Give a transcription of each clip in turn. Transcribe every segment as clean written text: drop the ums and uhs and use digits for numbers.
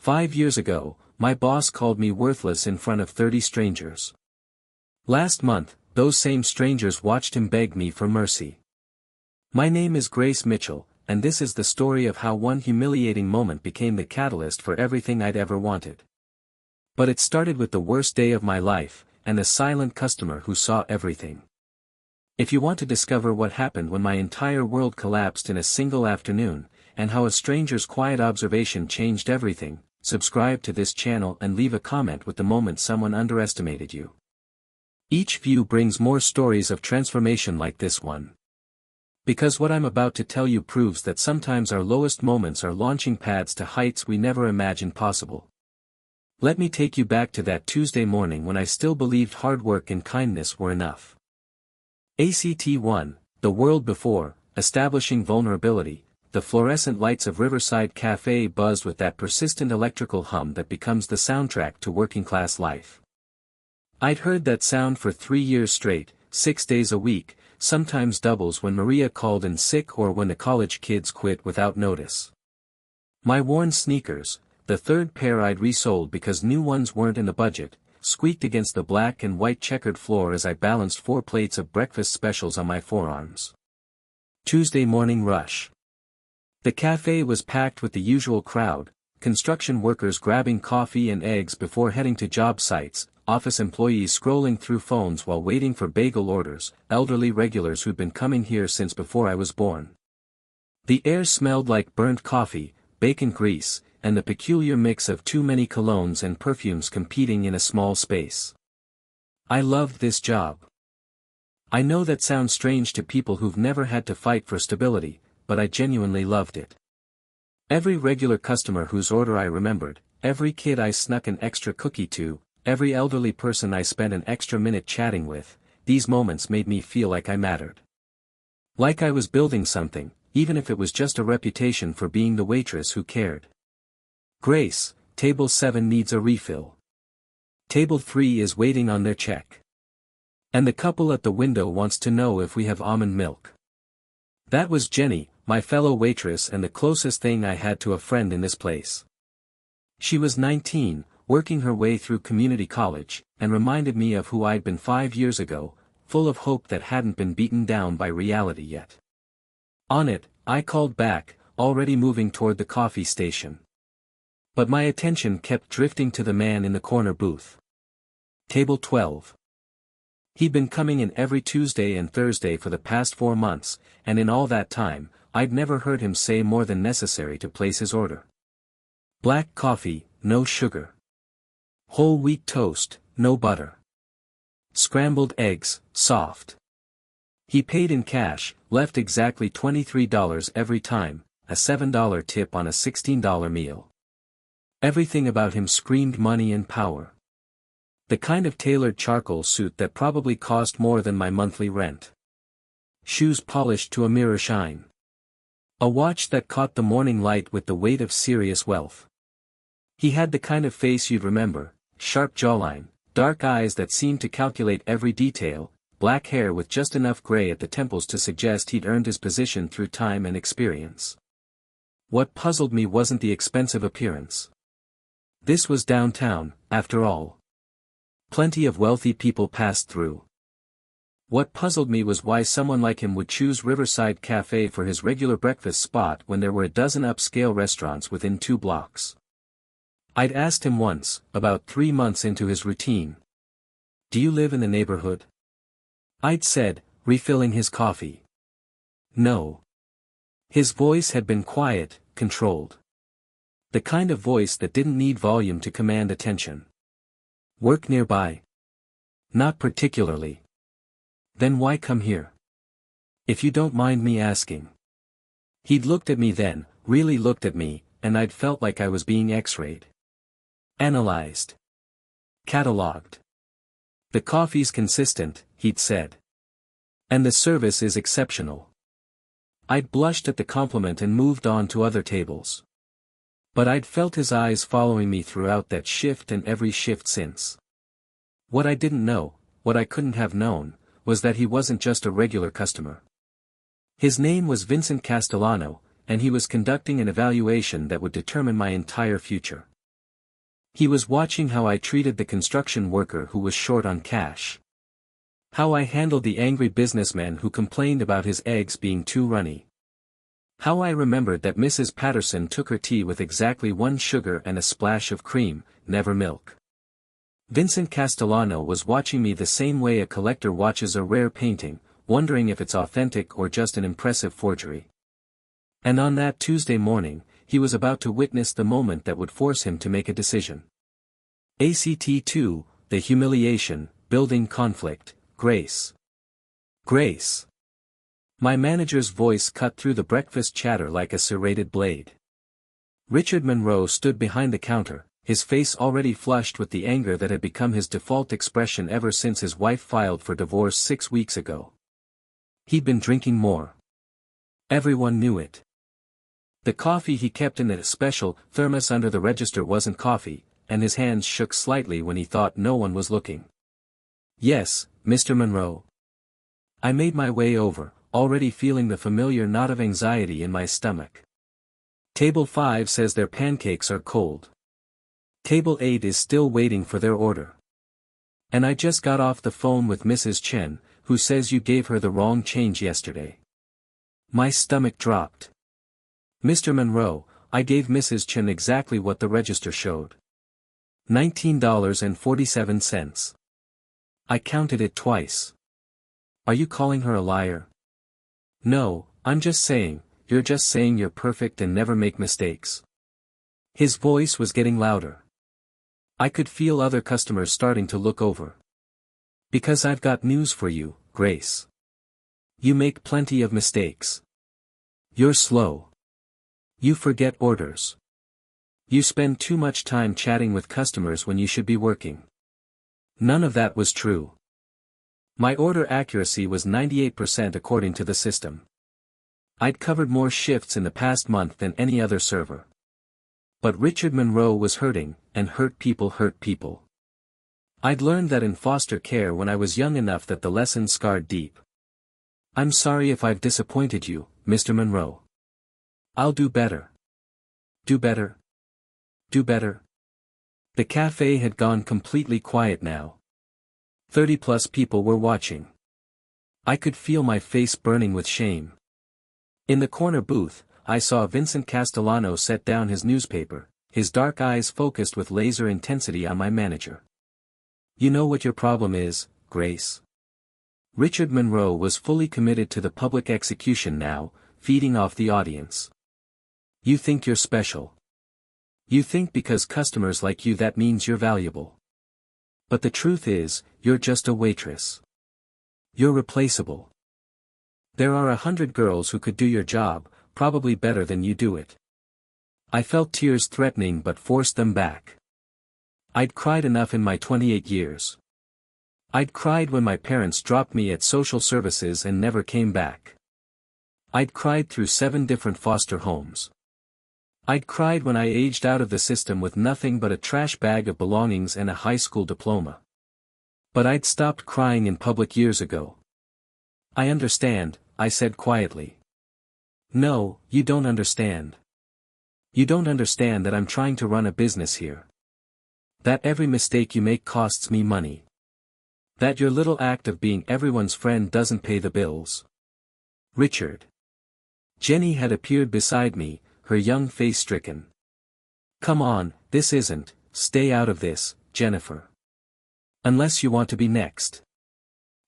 5 years ago, my boss called me worthless in front of 30 strangers. Last month, those same strangers watched him beg me for mercy. My name is Grace Mitchell, and this is the story of how one humiliating moment became the catalyst for everything I'd ever wanted. But it started with the worst day of my life, and a silent customer who saw everything. If you want to discover what happened when my entire world collapsed in a single afternoon, and how a stranger's quiet observation changed everything, subscribe to this channel and leave a comment with the moment someone underestimated you. Each view brings more stories of transformation like this one. Because what I'm about to tell you proves that sometimes our lowest moments are launching pads to heights we never imagined possible. Let me take you back to that Tuesday morning when I still believed hard work and kindness were enough. ACT 1, the world before, establishing vulnerability. The fluorescent lights of Riverside Café buzzed with that persistent electrical hum that becomes the soundtrack to working-class life. I'd heard that sound for 3 years straight, 6 days a week, sometimes doubles when Maria called in sick or when the college kids quit without notice. My worn sneakers, the third pair I'd resold because new ones weren't in the budget, squeaked against the black and white checkered floor as I balanced 4 plates of breakfast specials on my forearms. Tuesday morning rush. The cafe was packed with the usual crowd, construction workers grabbing coffee and eggs before heading to job sites, office employees scrolling through phones while waiting for bagel orders, elderly regulars who'd been coming here since before I was born. The air smelled like burnt coffee, bacon grease, and the peculiar mix of too many colognes and perfumes competing in a small space. I loved this job. I know that sounds strange to people who've never had to fight for stability, but I genuinely loved it. Every regular customer whose order I remembered, every kid I snuck an extra cookie to, every elderly person I spent an extra minute chatting with, these moments made me feel like I mattered. Like I was building something, even if it was just a reputation for being the waitress who cared. Grace, table 7 needs a refill. Table 3 is waiting on their check. And the couple at the window wants to know if we have almond milk. That was Jenny, my fellow waitress and the closest thing I had to a friend in this place. She was 19, working her way through community college, and reminded me of who I'd been 5 years ago, full of hope that hadn't been beaten down by reality yet. On it, I called back, already moving toward the coffee station. But my attention kept drifting to the man in the corner booth. Table 12. He'd been coming in every Tuesday and Thursday for the past 4 months, and in all that time, I'd never heard him say more than necessary to place his order. Black coffee, no sugar. Whole wheat toast, no butter. Scrambled eggs, soft. He paid in cash, left exactly $23 every time, a $7 tip on a $16 meal. Everything about him screamed money and power. The kind of tailored charcoal suit that probably cost more than my monthly rent. Shoes polished to a mirror shine. A watch that caught the morning light with the weight of serious wealth. He had the kind of face you'd remember, sharp jawline, dark eyes that seemed to calculate every detail, black hair with just enough gray at the temples to suggest he'd earned his position through time and experience. What puzzled me wasn't the expensive appearance. This was downtown, after all. Plenty of wealthy people passed through. What puzzled me was why someone like him would choose Riverside Cafe for his regular breakfast spot when there were a dozen upscale restaurants within 2 blocks. I'd asked him once, about 3 months into his routine. "Do you live in the neighborhood?" I'd said, refilling his coffee. "No." His voice had been quiet, controlled. The kind of voice that didn't need volume to command attention. "Work nearby?" "Not particularly." "Then why come here? If you don't mind me asking." He'd looked at me then, really looked at me, and I'd felt like I was being x-rayed. Analyzed. Catalogued. "The coffee's consistent," he'd said. "And the service is exceptional." I'd blushed at the compliment and moved on to other tables. But I'd felt his eyes following me throughout that shift and every shift since. What I didn't know, what I couldn't have known, was that he wasn't just a regular customer. His name was Vincent Castellano, and he was conducting an evaluation that would determine my entire future. He was watching how I treated the construction worker who was short on cash. How I handled the angry businessman who complained about his eggs being too runny. How I remembered that Mrs. Patterson took her tea with exactly 1 sugar and a splash of cream, never milk. Vincent Castellano was watching me the same way a collector watches a rare painting, wondering if it's authentic or just an impressive forgery. And on that Tuesday morning, he was about to witness the moment that would force him to make a decision. ACT 2, the humiliation, building conflict, Grace. Grace. My manager's voice cut through the breakfast chatter like a serrated blade. Richard Monroe stood behind the counter, his face already flushed with the anger that had become his default expression ever since his wife filed for divorce 6 weeks ago. He'd been drinking more. Everyone knew it. The coffee he kept in a special thermos under the register wasn't coffee, and his hands shook slightly when he thought no one was looking. "Yes, Mr. Monroe." I made my way over, already feeling the familiar knot of anxiety in my stomach. "Table 5 says their pancakes are cold. Table 8 is still waiting for their order. And I just got off the phone with Mrs. Chen, who says you gave her the wrong change yesterday." My stomach dropped. "Mr. Monroe, I gave Mrs. Chen exactly what the register showed. $19.47. I counted it twice." "Are you calling her a liar?" "No, I'm just saying, you're just saying you're perfect and never make mistakes." His voice was getting louder. I could feel other customers starting to look over. "Because I've got news for you, Grace. You make plenty of mistakes. You're slow. You forget orders. You spend too much time chatting with customers when you should be working." None of that was true. My order accuracy was 98% according to the system. I'd covered more shifts in the past month than any other server. But Richard Monroe was hurting, and hurt people hurt people. I'd learned that in foster care when I was young enough that the lesson scarred deep. "I'm sorry if I've disappointed you, Mr. Monroe. I'll do better. Do better. Do better." The cafe had gone completely quiet now. 30+ people were watching. I could feel my face burning with shame. In the corner booth, I saw Vincent Castellano set down his newspaper, his dark eyes focused with laser intensity on my manager. "You know what your problem is, Grace?" Richard Monroe was fully committed to the public execution now, feeding off the audience. "You think you're special. You think because customers like you that means you're valuable. But the truth is, you're just a waitress. You're replaceable. There are 100 girls who could do your job, probably better than you do it." I felt tears threatening but forced them back. I'd cried enough in my 28 years. I'd cried when my parents dropped me at social services and never came back. I'd cried through 7 different foster homes. I'd cried when I aged out of the system with nothing but a trash bag of belongings and a high school diploma. But I'd stopped crying in public years ago. "I understand," I said quietly. "No, you don't understand. You don't understand that I'm trying to run a business here. That every mistake you make costs me money. That your little act of being everyone's friend doesn't pay the bills." "Richard." Jenny had appeared beside me, her young face stricken. "Come on, this isn't, stay out of this, Jennifer. Unless you want to be next."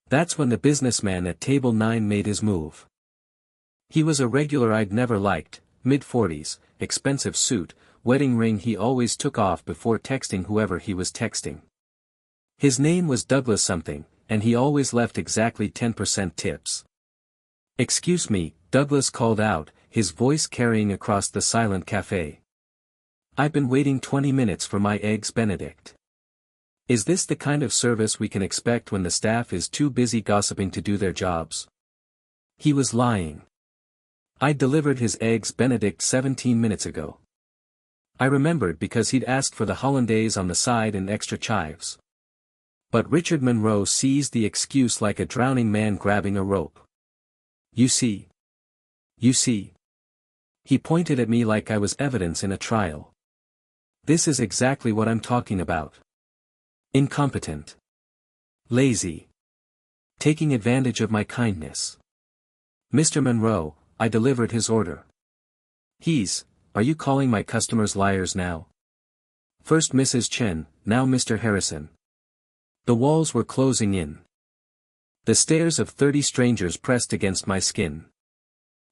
That's when the businessman at table 9 made his move. He was a regular I'd never liked, mid-40s, expensive suit, wedding ring he always took off before texting whoever he was texting. His name was Douglas something, and he always left exactly 10% tips. "Excuse me," Douglas called out, his voice carrying across the silent cafe. "I've been waiting 20 minutes for my eggs Benedict. Is this the kind of service we can expect when the staff is too busy gossiping to do their jobs?" He was lying. I'd delivered his eggs Benedict 17 minutes ago. I remembered because he'd asked for the hollandaise on the side and extra chives. But Richard Monroe seized the excuse like a drowning man grabbing a rope. You see. He pointed at me like I was evidence in a trial. This is exactly what I'm talking about. Incompetent. Lazy. Taking advantage of my kindness. Mr. Monroe, I delivered his order. Are you calling my customers liars now? First Mrs. Chen, now Mr. Harrison. The walls were closing in. The stares of 30 strangers pressed against my skin.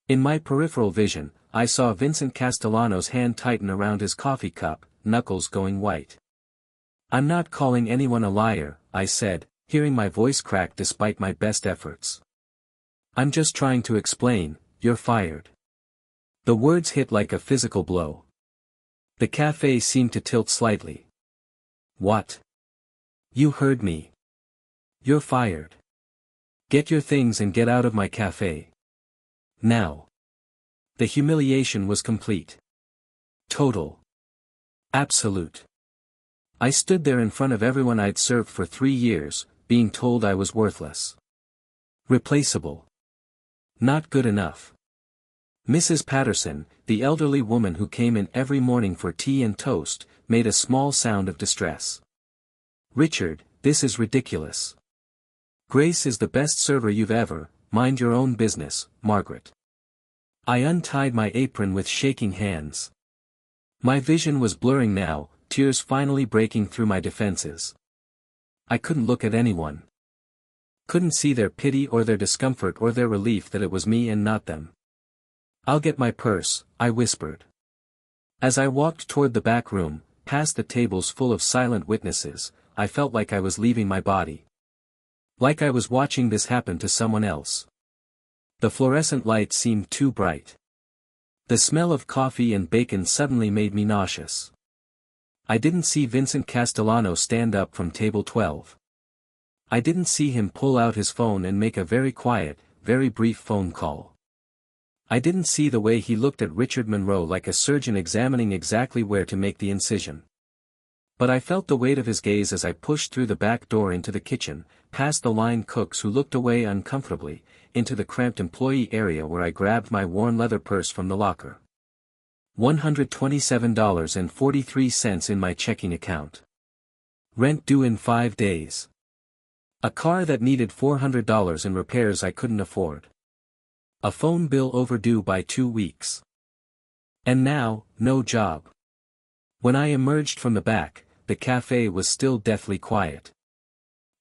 In my peripheral vision, I saw Vincent Castellano's hand tighten around his coffee cup, knuckles going white. I'm not calling anyone a liar, I said, hearing my voice crack despite my best efforts. I'm just trying to explain, you're fired. The words hit like a physical blow. The cafe seemed to tilt slightly. What? You heard me. You're fired. Get your things and get out of my cafe. Now. The humiliation was complete. Total. Absolute. I stood there in front of everyone I'd served for 3 years, being told I was worthless. Replaceable. Not good enough. Mrs. Patterson, the elderly woman who came in every morning for tea and toast, made a small sound of distress. Richard, this is ridiculous. Grace is the best server you've ever, mind your own business, Margaret. I untied my apron with shaking hands. My vision was blurring now, tears finally breaking through my defenses. I couldn't look at anyone. Couldn't see their pity or their discomfort or their relief that it was me and not them. I'll get my purse, I whispered. As I walked toward the back room, past the tables full of silent witnesses, I felt like I was leaving my body. Like I was watching this happen to someone else. The fluorescent light seemed too bright. The smell of coffee and bacon suddenly made me nauseous. I didn't see Vincent Castellano stand up from table 12. I didn't see him pull out his phone and make a very quiet, very brief phone call. I didn't see the way he looked at Richard Monroe like a surgeon examining exactly where to make the incision. But I felt the weight of his gaze as I pushed through the back door into the kitchen, past the line cooks who looked away uncomfortably, into the cramped employee area where I grabbed my worn leather purse from the locker. $127.43 in my checking account. Rent due in 5 days. A car that needed $400 in repairs I couldn't afford. A phone bill overdue by 2 weeks. And now, no job. When I emerged from the back, the cafe was still deathly quiet.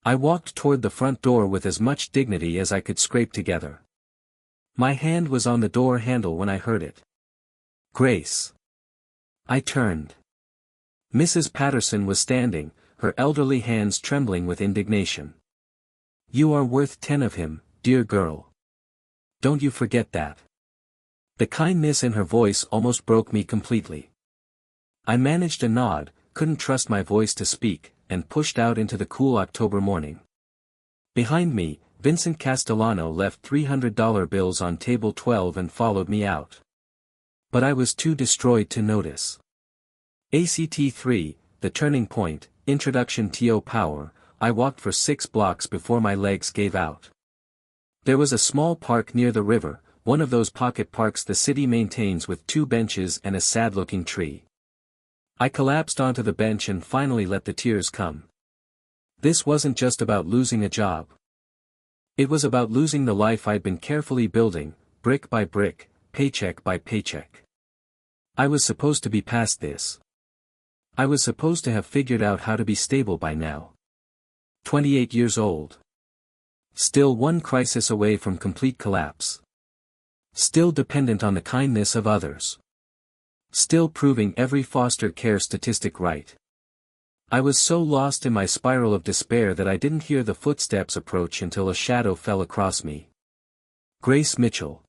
I walked toward the front door with as much dignity as I could scrape together. My hand was on the door handle when I heard it. Grace. I turned. Mrs. Patterson was standing, her elderly hands trembling with indignation. You are worth 10 of him, dear girl. Don't you forget that. The kindness in her voice almost broke me completely. I managed a nod, couldn't trust my voice to speak, and pushed out into the cool October morning. Behind me, Vincent Castellano left $300 bills on table 12 and followed me out. But I was too destroyed to notice. ACT 3, the turning point, introduction to power, I walked for 6 blocks before my legs gave out. There was a small park near the river, one of those pocket parks the city maintains with 2 benches and a sad-looking tree. I collapsed onto the bench and finally let the tears come. This wasn't just about losing a job. It was about losing the life I'd been carefully building, brick by brick, paycheck by paycheck. I was supposed to be past this. I was supposed to have figured out how to be stable by now. 28 years old. Still one crisis away from complete collapse. Still dependent on the kindness of others. Still proving every foster care statistic right. I was so lost in my spiral of despair that I didn't hear the footsteps approach until a shadow fell across me. Grace Mitchell.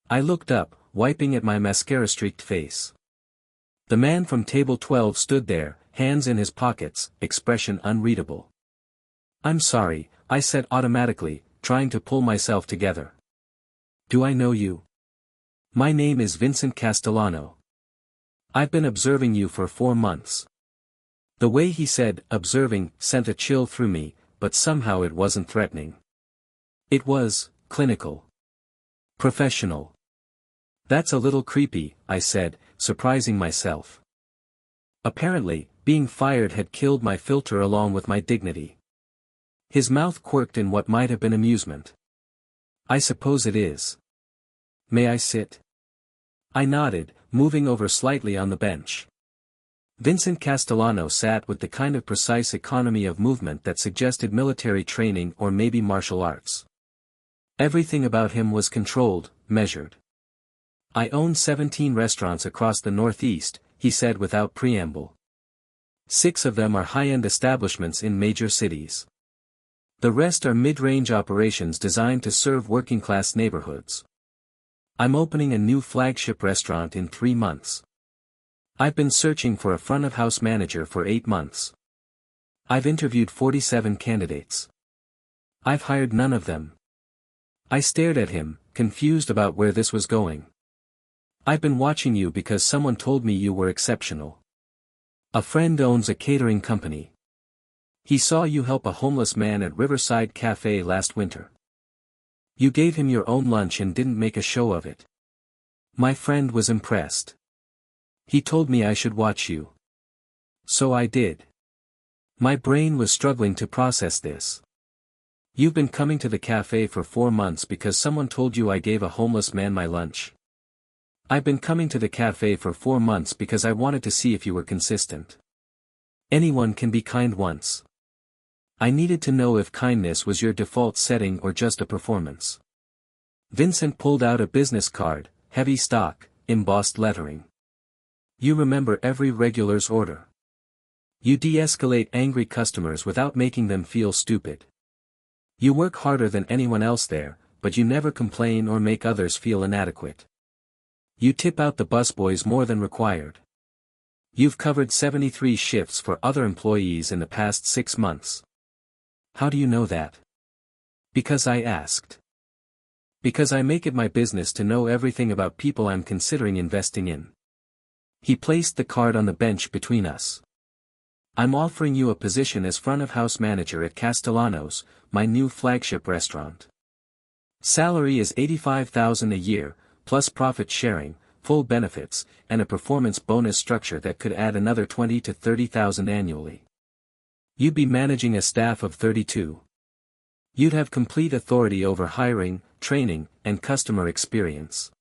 I looked up, wiping at my mascara-streaked face. The man from table 12 stood there, hands in his pockets, expression unreadable. I'm sorry, I said automatically, trying to pull myself together. Do I know you? My name is Vincent Castellano. I've been observing you for 4 months. The way he said, observing, sent a chill through me, but somehow it wasn't threatening. It was, clinical. Professional. That's a little creepy, I said, surprising myself. Apparently, being fired had killed my filter along with my dignity. His mouth quirked in what might have been amusement. I suppose it is. May I sit? I nodded, moving over slightly on the bench. Vincent Castellano sat with the kind of precise economy of movement that suggested military training or maybe martial arts. Everything about him was controlled, measured. I own 17 restaurants across the Northeast, he said without preamble. 6 of them are high-end establishments in major cities. The rest are mid-range operations designed to serve working-class neighborhoods. I'm opening a new flagship restaurant in 3 months. I've been searching for a front-of-house manager for 8 months. I've interviewed 47 candidates. I've hired none of them. I stared at him, confused about where this was going. I've been watching you because someone told me you were exceptional. A friend owns a catering company. He saw you help a homeless man at Riverside Café last winter. You gave him your own lunch and didn't make a show of it. My friend was impressed. He told me I should watch you. So I did. My brain was struggling to process this. You've been coming to the cafe for 4 months because someone told you I gave a homeless man my lunch. I've been coming to the cafe for 4 months because I wanted to see if you were consistent. Anyone can be kind once. I needed to know if kindness was your default setting or just a performance. Vincent pulled out a business card, heavy stock, embossed lettering. You remember every regular's order. You de-escalate angry customers without making them feel stupid. You work harder than anyone else there, but you never complain or make others feel inadequate. You tip out the busboys more than required. You've covered 73 shifts for other employees in the past 6 months. How do you know that? Because I asked. Because I make it my business to know everything about people I'm considering investing in. He placed the card on the bench between us. I'm offering you a position as front-of-house manager at Castellano's, my new flagship restaurant. Salary is $85,000 a year, plus profit sharing, full benefits, and a performance bonus structure that could add another $20,000 to $30,000 annually. You'd be managing a staff of 32. You'd have complete authority over hiring, training, and customer experience.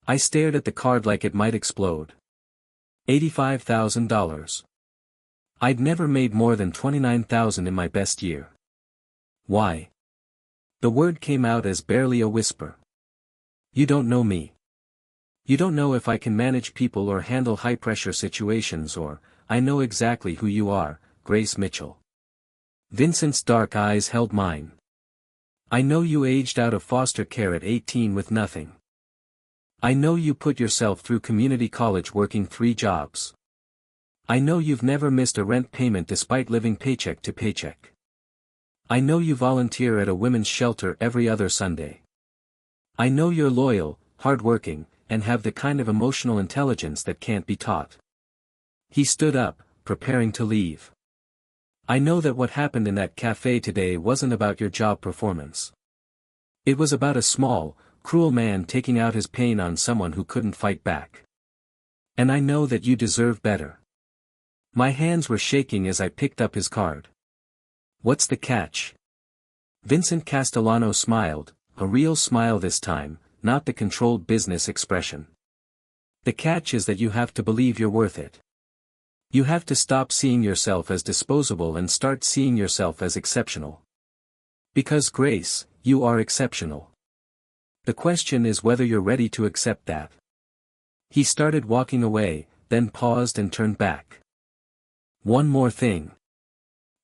I stared at the card like it might explode. $85,000. I'd never made more than $29,000 in my best year. Why? The word came out as barely a whisper. You don't know me. You don't know if I can manage people or handle high-pressure situations or, I know exactly who you are, Grace Mitchell. Vincent's dark eyes held mine. I know you aged out of foster care at 18 with nothing. I know you put yourself through community college working 3 jobs. I know you've never missed a rent payment despite living paycheck to paycheck. I know you volunteer at a women's shelter every other Sunday. I know you're loyal, hardworking, and have the kind of emotional intelligence that can't be taught. He stood up, preparing to leave. I know that what happened in that cafe today wasn't about your job performance. It was about a small, cruel man taking out his pain on someone who couldn't fight back. And I know that you deserve better. My hands were shaking as I picked up his card. What's the catch? Vincent Castellano smiled, a real smile this time, not the controlled business expression. The catch is that you have to believe you're worth it. You have to stop seeing yourself as disposable and start seeing yourself as exceptional. Because Grace, you are exceptional. The question is whether you're ready to accept that. He started walking away, then paused and turned back. One more thing.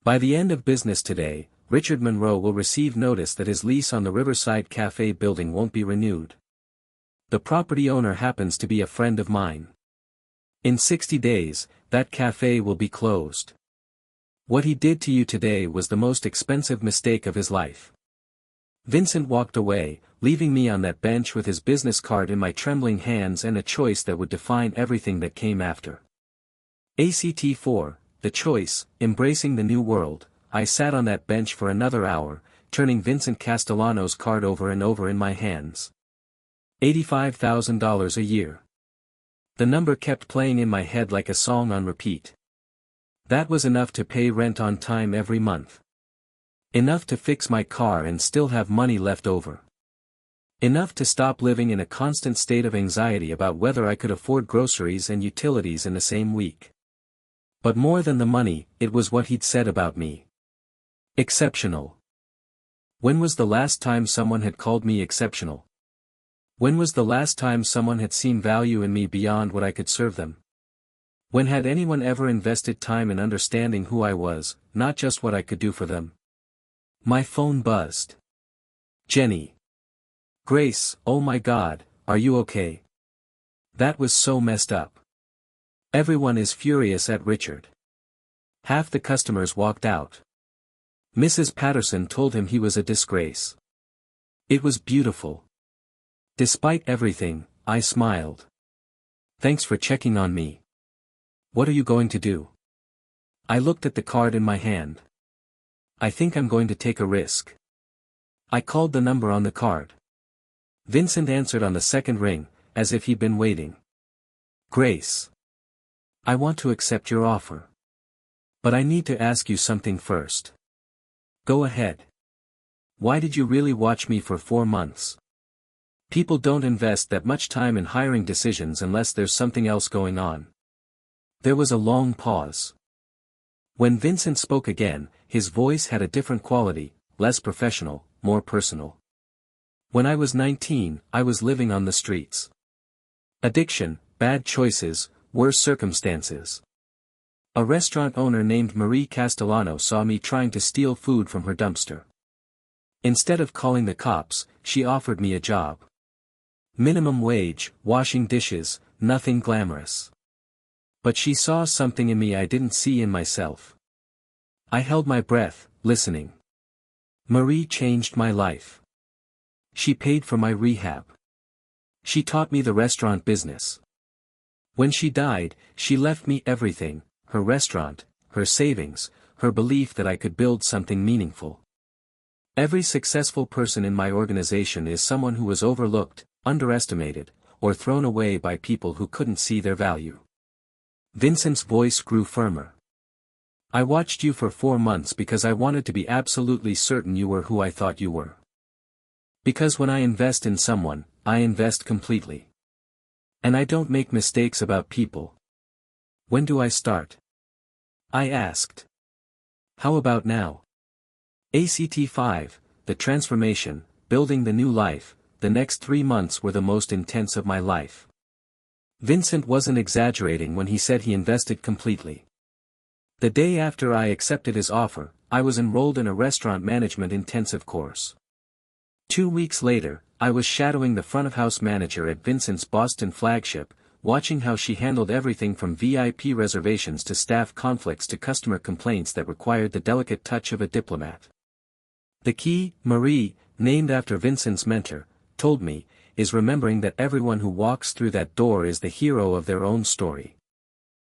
By the end of business today, Richard Monroe will receive notice that his lease on the Riverside Cafe building won't be renewed. The property owner happens to be a friend of mine. In 60 days, that cafe will be closed. What he did to you today was the most expensive mistake of his life. Vincent walked away, leaving me on that bench with his business card in my trembling hands and a choice that would define everything that came after. ACT 4, the choice, embracing the new world. I sat on that bench for another hour, turning Vincent Castellano's card over and over in my hands. $85,000 a year. The number kept playing in my head like a song on repeat. That was enough to pay rent on time every month. Enough to fix my car and still have money left over. Enough to stop living in a constant state of anxiety about whether I could afford groceries and utilities in the same week. But more than the money, it was what he'd said about me. Exceptional. When was the last time someone had called me exceptional? When was the last time someone had seen value in me beyond what I could serve them? When had anyone ever invested time in understanding who I was, not just what I could do for them? My phone buzzed. Jenny. Grace, oh my God, are you okay? That was so messed up. Everyone is furious at Richard. Half the customers walked out. Mrs. Patterson told him he was a disgrace. It was beautiful. Despite everything, I smiled. Thanks for checking on me. What are you going to do? I looked at the card in my hand. I think I'm going to take a risk. I called the number on the card. Vincent answered on the second ring, as if he'd been waiting. Grace. I want to accept your offer. But I need to ask you something first. Go ahead. Why did you really watch me for 4 months? People don't invest that much time in hiring decisions unless there's something else going on. There was a long pause. When Vincent spoke again, his voice had a different quality, less professional, more personal. When I was 19, I was living on the streets. Addiction, bad choices, worse circumstances. A restaurant owner named Marie Castellano saw me trying to steal food from her dumpster. Instead of calling the cops, she offered me a job. Minimum wage, washing dishes, nothing glamorous. But she saw something in me I didn't see in myself. I held my breath, listening. Marie changed my life. She paid for my rehab. She taught me the restaurant business. When she died, she left me everything, her restaurant, her savings, her belief that I could build something meaningful. Every successful person in my organization is someone who was overlooked, underestimated, or thrown away by people who couldn't see their value. Vincent's voice grew firmer. I watched you for 4 months because I wanted to be absolutely certain you were who I thought you were. Because when I invest in someone, I invest completely. And I don't make mistakes about people. When do I start? I asked. How about now? ACT 5, the transformation, building the new life, the next 3 months were the most intense of my life. Vincent wasn't exaggerating when he said he invested completely. The day after I accepted his offer, I was enrolled in a restaurant management intensive course. 2 weeks later, I was shadowing the front-of-house manager at Vincent's Boston flagship, watching how she handled everything from VIP reservations to staff conflicts to customer complaints that required the delicate touch of a diplomat. The key, Marie, named after Vincent's mentor, told me, is remembering that everyone who walks through that door is the hero of their own story.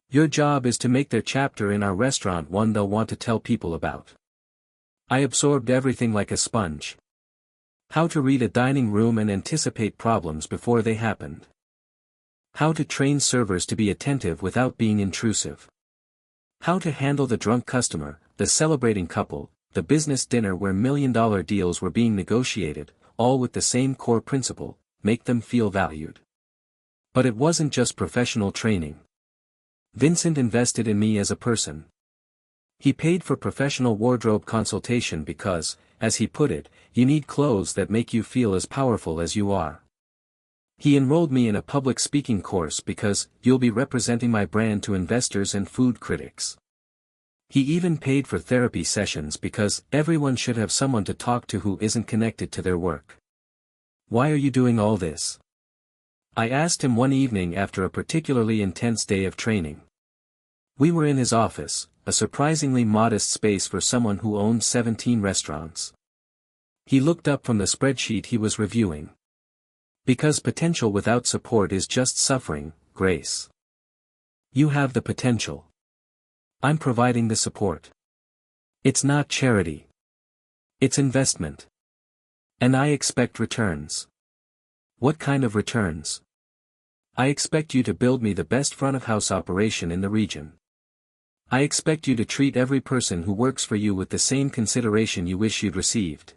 Your job is to make their chapter in our restaurant one they'll want to tell people about. I absorbed everything like a sponge. How to read a dining room and anticipate problems before they happened. How to train servers to be attentive without being intrusive. How to handle the drunk customer, the celebrating couple, the business dinner where million-dollar deals were being negotiated, all with the same core principle, make them feel valued. But it wasn't just professional training. Vincent invested in me as a person. He paid for professional wardrobe consultation because, as he put it, you need clothes that make you feel as powerful as you are. He enrolled me in a public speaking course because, you'll be representing my brand to investors and food critics. He even paid for therapy sessions because, everyone should have someone to talk to who isn't connected to their work. Why are you doing all this? I asked him one evening after a particularly intense day of training. We were in his office, a surprisingly modest space for someone who owned 17 restaurants. He looked up from the spreadsheet he was reviewing. Because potential without support is just suffering, Grace. You have the potential. I'm providing the support. It's not charity. It's investment. And I expect returns. What kind of returns? I expect you to build me the best front-of-house operation in the region. I expect you to treat every person who works for you with the same consideration you wish you'd received.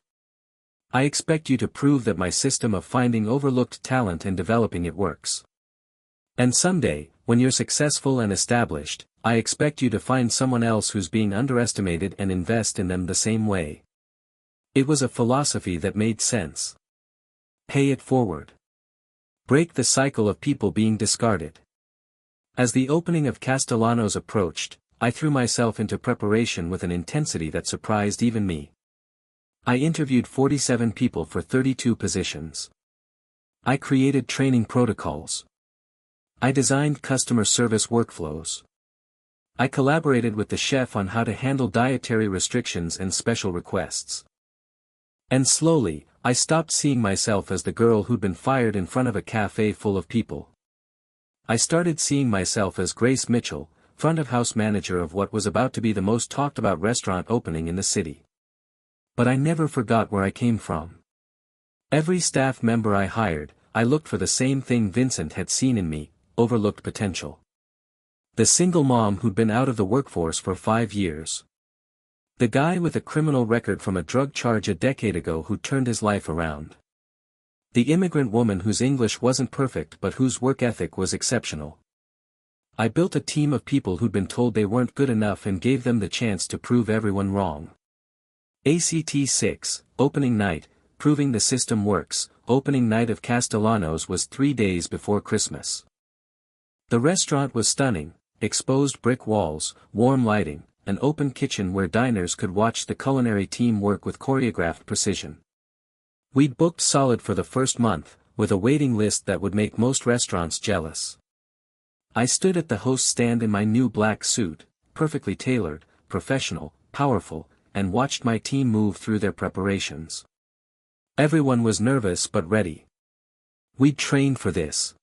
I expect you to prove that my system of finding overlooked talent and developing it works. And someday, when you're successful and established, I expect you to find someone else who's being underestimated and invest in them the same way. It was a philosophy that made sense. Pay it forward. Break the cycle of people being discarded. As the opening of Castellano's approached, I threw myself into preparation with an intensity that surprised even me. I interviewed 47 people for 32 positions. I created training protocols. I designed customer service workflows. I collaborated with the chef on how to handle dietary restrictions and special requests. And slowly, I stopped seeing myself as the girl who'd been fired in front of a cafe full of people. I started seeing myself as Grace Mitchell, front-of-house manager of what was about to be the most talked-about restaurant opening in the city. But I never forgot where I came from. Every staff member I hired, I looked for the same thing Vincent had seen in me: overlooked potential. The single mom who'd been out of the workforce for 5 years. The guy with a criminal record from a drug charge a decade ago who turned his life around. The immigrant woman whose English wasn't perfect but whose work ethic was exceptional. I built a team of people who'd been told they weren't good enough and gave them the chance to prove everyone wrong. ACT 6, opening night, proving the system works. Opening night of Castellano's was 3 days before Christmas. The restaurant was stunning: exposed brick walls, warm lighting, an open kitchen where diners could watch the culinary team work with choreographed precision. We'd booked solid for the first month, with a waiting list that would make most restaurants jealous. I stood at the host stand in my new black suit, perfectly tailored, professional, powerful, and watched my team move through their preparations. Everyone was nervous but ready. We'd trained for this.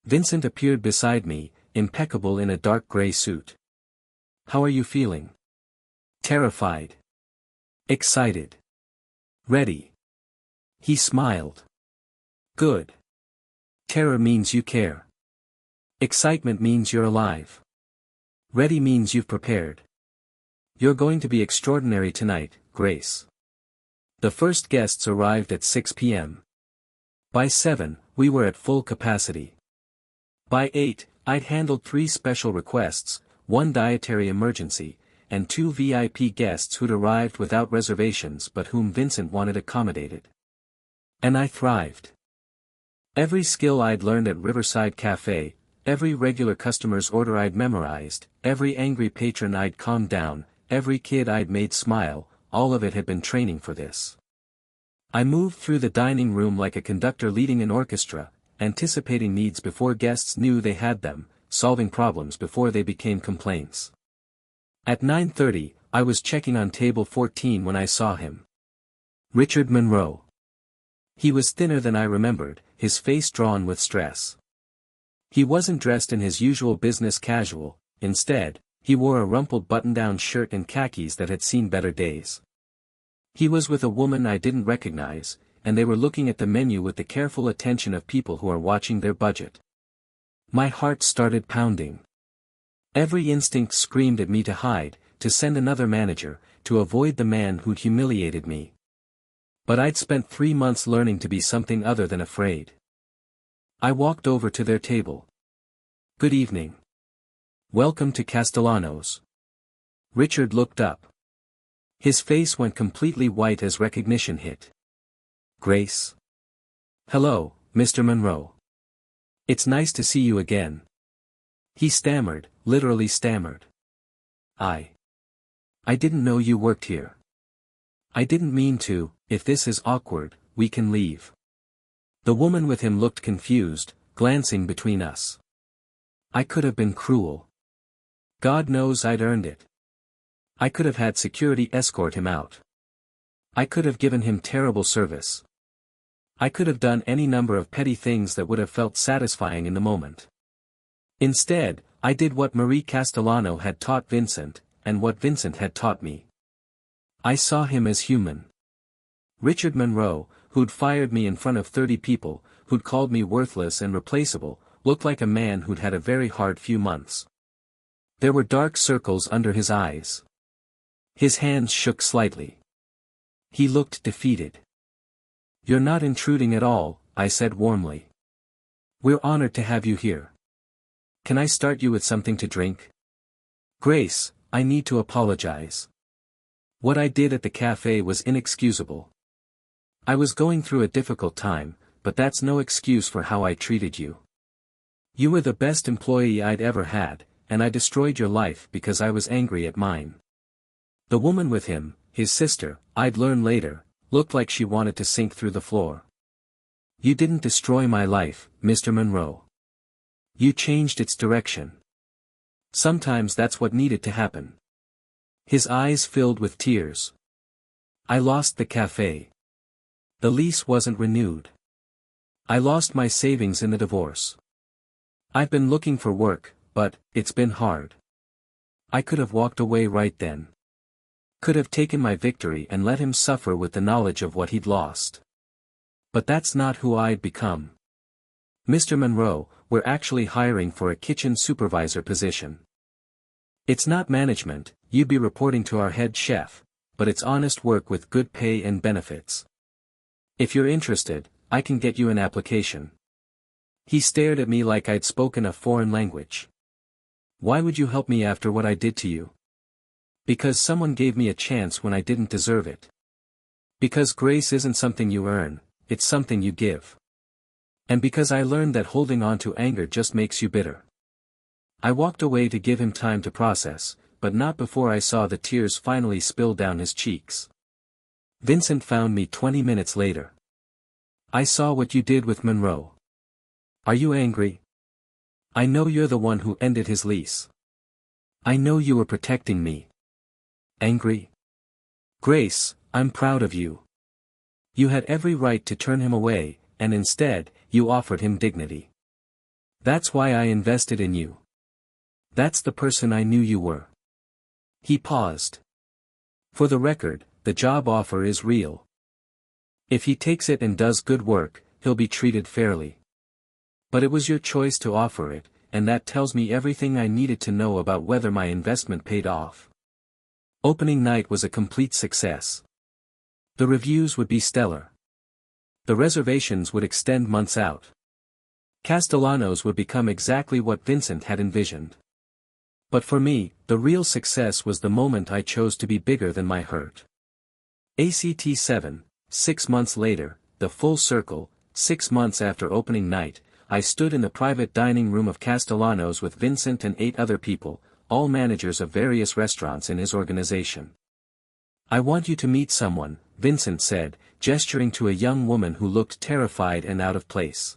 Vincent appeared beside me, impeccable in a dark gray suit. "How are you feeling?" "Terrified." "Excited." "Ready." He smiled. "Good. Terror means you care. Excitement means you're alive. Ready means you've prepared. You're going to be extraordinary tonight, Grace." The first guests arrived at 6 p.m. By 7, we were at full capacity. By 8, I'd handled 3 special requests, 1 dietary emergency, and 2 VIP guests who'd arrived without reservations but whom Vincent wanted accommodated. And I thrived. Every skill I'd learned at Riverside Café, every regular customer's order I'd memorized, every angry patron I'd calmed down, every kid I'd made smile, all of it had been training for this. I moved through the dining room like a conductor leading an orchestra, anticipating needs before guests knew they had them, solving problems before they became complaints. At 9:30, I was checking on table 14 when I saw him. Richard Monroe. He was thinner than I remembered, his face drawn with stress. He wasn't dressed in his usual business casual. Instead, he wore a rumpled button-down shirt and khakis that had seen better days. He was with a woman I didn't recognize, and they were looking at the menu with the careful attention of people who are watching their budget. My heart started pounding. Every instinct screamed at me to hide, to send another manager, to avoid the man who'd humiliated me. But I'd spent 3 months learning to be something other than afraid. I walked over to their table. "Good evening. Welcome to Castellano's." Richard looked up. His face went completely white as recognition hit. "Grace." "Hello, Mr. Monroe. It's nice to see you again." He stammered, literally stammered. I didn't know you worked here." "I didn't mean to. If this is awkward, we can leave." The woman with him looked confused, glancing between us. I could have been cruel. God knows I'd earned it. I could have had security escort him out. I could have given him terrible service. I could have done any number of petty things that would have felt satisfying in the moment. Instead, I did what Marie Castellano had taught Vincent, and what Vincent had taught me. I saw him as human. Richard Monroe, who'd fired me in front of 30 people, who'd called me worthless and replaceable, looked like a man who'd had a very hard few months. There were dark circles under his eyes. His hands shook slightly. He looked defeated. "You're not intruding at all," I said warmly. "We're honored to have you here. Can I start you with something to drink?" "Grace, I need to apologize. What I did at the cafe was inexcusable. I was going through a difficult time, but that's no excuse for how I treated you. You were the best employee I'd ever had, and I destroyed your life because I was angry at mine." The woman with him, his sister, I'd learn later, looked like she wanted to sink through the floor. "You didn't destroy my life, Mr. Monroe. You changed its direction. Sometimes that's what needed to happen." His eyes filled with tears. "I lost the cafe. The lease wasn't renewed. I lost my savings in the divorce. I've been looking for work, but it's been hard. I could have walked away right then. Could have taken my victory and let him suffer with the knowledge of what he'd lost. But that's not who I'd become. Mr. Monroe, we're actually hiring for a kitchen supervisor position. It's not management, you'd be reporting to our head chef, but it's honest work with good pay and benefits. If you're interested, I can get you an application." He stared at me like I'd spoken a foreign language. "Why would you help me after what I did to you?" "Because someone gave me a chance when I didn't deserve it. Because grace isn't something you earn, it's something you give. And because I learned that holding on to anger just makes you bitter." I walked away to give him time to process, but not before I saw the tears finally spill down his cheeks. Vincent found me 20 minutes later. "I saw what you did with Monroe. Are you angry? I know you're the one who ended his lease. I know you were protecting me. Angry? Grace, I'm proud of you. You had every right to turn him away, and instead, you offered him dignity. That's why I invested in you. That's the person I knew you were." He paused. "For the record, the job offer is real. If he takes it and does good work, he'll be treated fairly. But it was your choice to offer it, and that tells me everything I needed to know about whether my investment paid off." Opening night was a complete success. The reviews would be stellar. The reservations would extend months out. Castellano's would become exactly what Vincent had envisioned. But for me, the real success was the moment I chose to be bigger than my hurt. ACT 7, 6 months later, the full circle, 6 months after opening night, I stood in the private dining room of Castellano's with Vincent and 8 other people, all managers of various restaurants in his organization. "I want you to meet someone," Vincent said, gesturing to a young woman who looked terrified and out of place.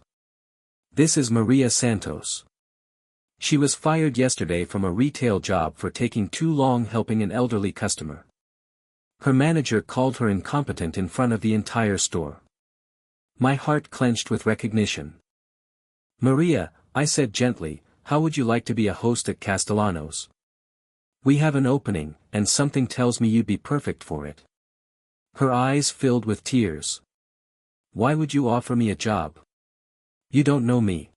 "This is Maria Santos. She was fired yesterday from a retail job for taking too long helping an elderly customer. Her manager called her incompetent in front of the entire store." My heart clenched with recognition. "Maria," I said gently, "how would you like to be a host at Castellano's? We have an opening, and something tells me you'd be perfect for it." Her eyes filled with tears. "Why would you offer me a job? You don't know me."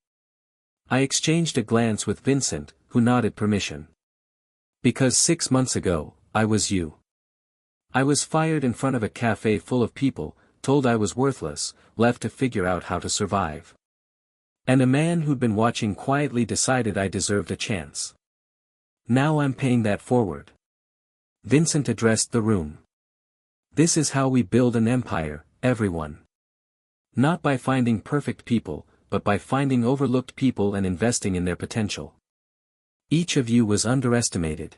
I exchanged a glance with Vincent, who nodded permission. "Because 6 months ago, I was you. I was fired in front of a cafe full of people, told I was worthless, left to figure out how to survive. And a man who'd been watching quietly decided I deserved a chance. Now I'm paying that forward." Vincent addressed the room. "This is how we build an empire, everyone. Not by finding perfect people, but by finding overlooked people and investing in their potential. Each of you was underestimated.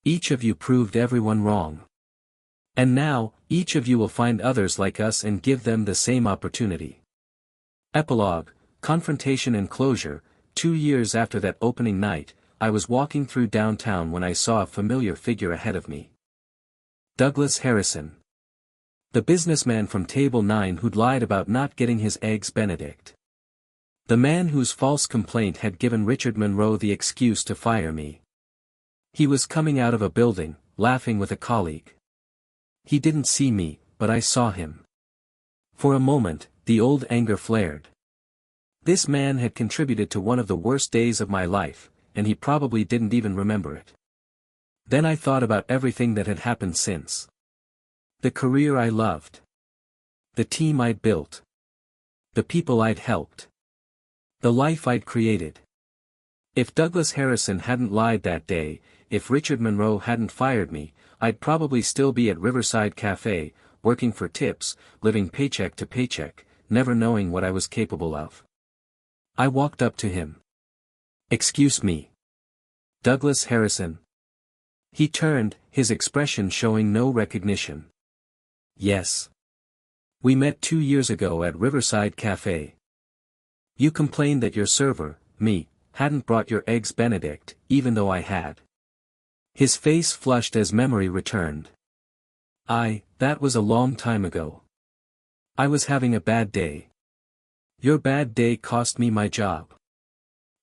Each of you proved everyone wrong. And now, each of you will find others like us and give them the same opportunity." Epilogue, Confrontation and Closure. 2 years after that opening night, I was walking through downtown when I saw a familiar figure ahead of me. Douglas Harrison. The businessman from Table 9 who'd lied about not getting his eggs Benedict. The man whose false complaint had given Richard Monroe the excuse to fire me. He was coming out of a building, laughing with a colleague. He didn't see me, but I saw him. For a moment, the old anger flared. This man had contributed to one of the worst days of my life, and he probably didn't even remember it. Then I thought about everything that had happened since. The career I loved. The team I'd built. The people I'd helped. The life I'd created. If Douglas Harrison hadn't lied that day, if Richard Monroe hadn't fired me, I'd probably still be at Riverside Café, working for tips, living paycheck to paycheck, never knowing what I was capable of. I walked up to him. "Excuse me. Douglas Harrison?" He turned, his expression showing no recognition. "Yes. We met 2 years ago at Riverside Café. You complained that your server, me, hadn't brought your eggs Benedict, even though I had." His face flushed as memory returned. That was a long time ago. I was having a bad day. Your bad day cost me my job.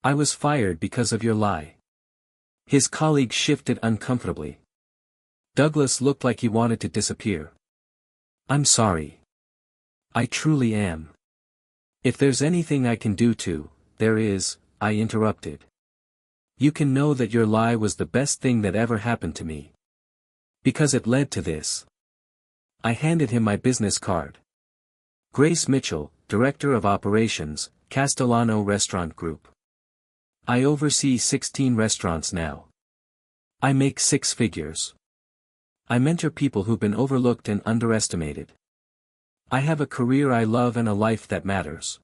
I was fired because of your lie." His colleague shifted uncomfortably. Douglas looked like he wanted to disappear. "I'm sorry. I truly am. If there's anything I can do to, there is," I interrupted. "You can know that your lie was the best thing that ever happened to me. Because it led to this." I handed him my business card. Grace Mitchell, Director of Operations, Castellano Restaurant Group. I oversee 16 restaurants now. I make 6 figures. I mentor people who've been overlooked and underestimated. I have a career I love and a life that matters.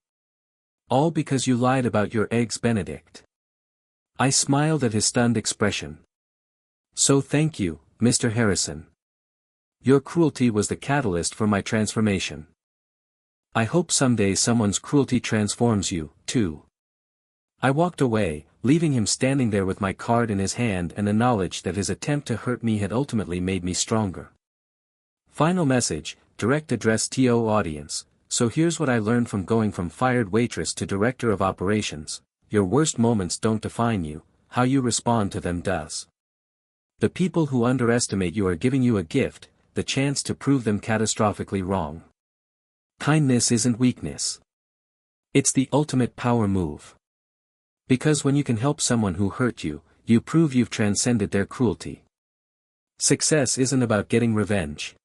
All because you lied about your eggs Benedict." I smiled at his stunned expression. "So thank you, Mr. Harrison. Your cruelty was the catalyst for my transformation. I hope someday someone's cruelty transforms you, too." I walked away, leaving him standing there with my card in his hand and the knowledge that his attempt to hurt me had ultimately made me stronger. Final message, direct address TO audience. So here's what I learned from going from fired waitress to director of operations: your worst moments don't define you, how you respond to them does. The people who underestimate you are giving you a gift, the chance to prove them catastrophically wrong. Kindness isn't weakness. It's the ultimate power move. Because when you can help someone who hurt you, you prove you've transcended their cruelty. Success isn't about getting revenge.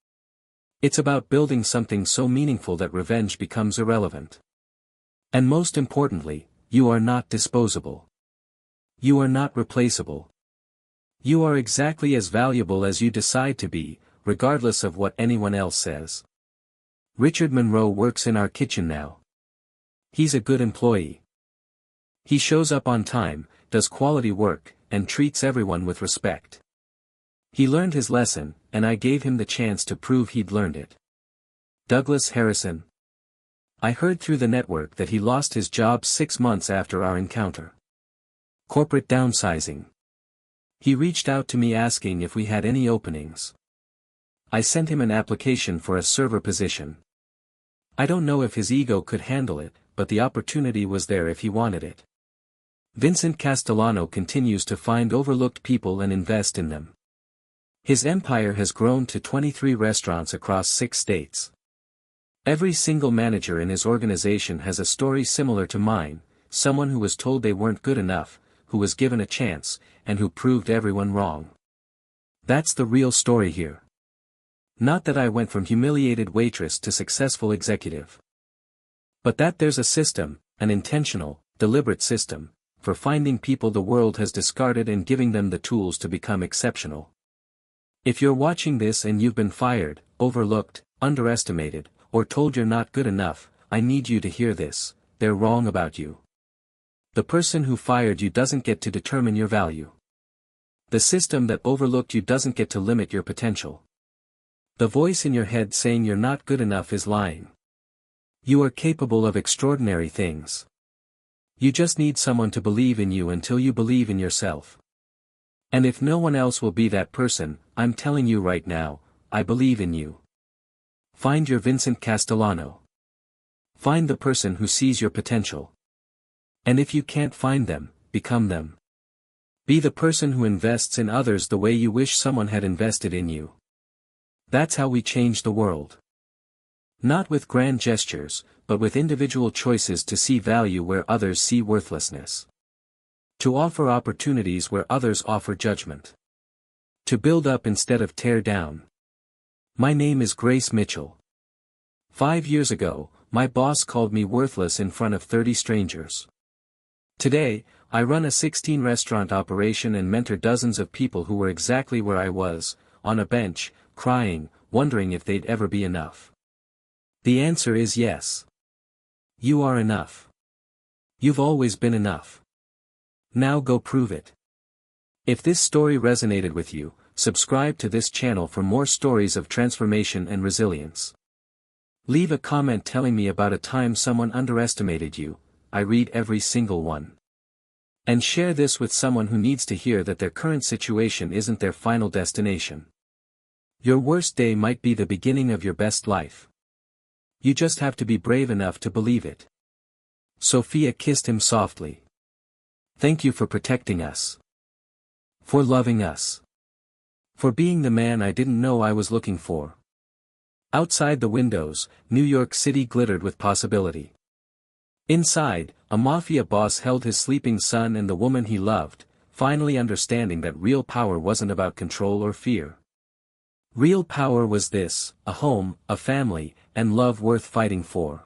It's about building something so meaningful that revenge becomes irrelevant. And most importantly, you are not disposable. You are not replaceable. You are exactly as valuable as you decide to be, regardless of what anyone else says. Richard Monroe works in our kitchen now. He's a good employee. He shows up on time, does quality work, and treats everyone with respect. He learned his lesson, and I gave him the chance to prove he'd learned it. Douglas Harrison. I heard through the network that he lost his job 6 months after our encounter. Corporate downsizing. He reached out to me asking if we had any openings. I sent him an application for a server position. I don't know if his ego could handle it, but the opportunity was there if he wanted it. Vincent Castellano continues to find overlooked people and invest in them. His empire has grown to 23 restaurants across 6 states. Every single manager in his organization has a story similar to mine, someone who was told they weren't good enough, who was given a chance, and who proved everyone wrong. That's the real story here. Not that I went from humiliated waitress to successful executive. But that there's a system, an intentional, deliberate system, for finding people the world has discarded and giving them the tools to become exceptional. If you're watching this and you've been fired, overlooked, underestimated, or told you're not good enough, I need you to hear this: they're wrong about you. The person who fired you doesn't get to determine your value. The system that overlooked you doesn't get to limit your potential. The voice in your head saying you're not good enough is lying. You are capable of extraordinary things. You just need someone to believe in you until you believe in yourself. And if no one else will be that person, I'm telling you right now, I believe in you. Find your Vincent Castellano. Find the person who sees your potential. And if you can't find them, become them. Be the person who invests in others the way you wish someone had invested in you. That's how we change the world. Not with grand gestures, but with individual choices to see value where others see worthlessness. To offer opportunities where others offer judgment. To build up instead of tear down. My name is Grace Mitchell. 5 years ago, my boss called me worthless in front of 30 strangers. Today, I run a 16-restaurant operation and mentor dozens of people who were exactly where I was, on a bench, crying, wondering if they'd ever be enough. The answer is yes. You are enough. You've always been enough. Now go prove it. If this story resonated with you, subscribe to this channel for more stories of transformation and resilience. Leave a comment telling me about a time someone underestimated you. I read every single one. And share this with someone who needs to hear that their current situation isn't their final destination. Your worst day might be the beginning of your best life. You just have to be brave enough to believe it. Sophia kissed him softly. Thank you for protecting us. For loving us. For being the man I didn't know I was looking for. Outside the windows, New York City glittered with possibility. Inside, a mafia boss held his sleeping son and the woman he loved, finally understanding that real power wasn't about control or fear. Real power was this: a home, a family, and love worth fighting for.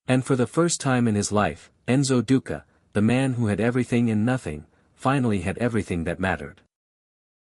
And for the first time in his life, Enzo Duca, the man who had everything and nothing, finally had everything that mattered.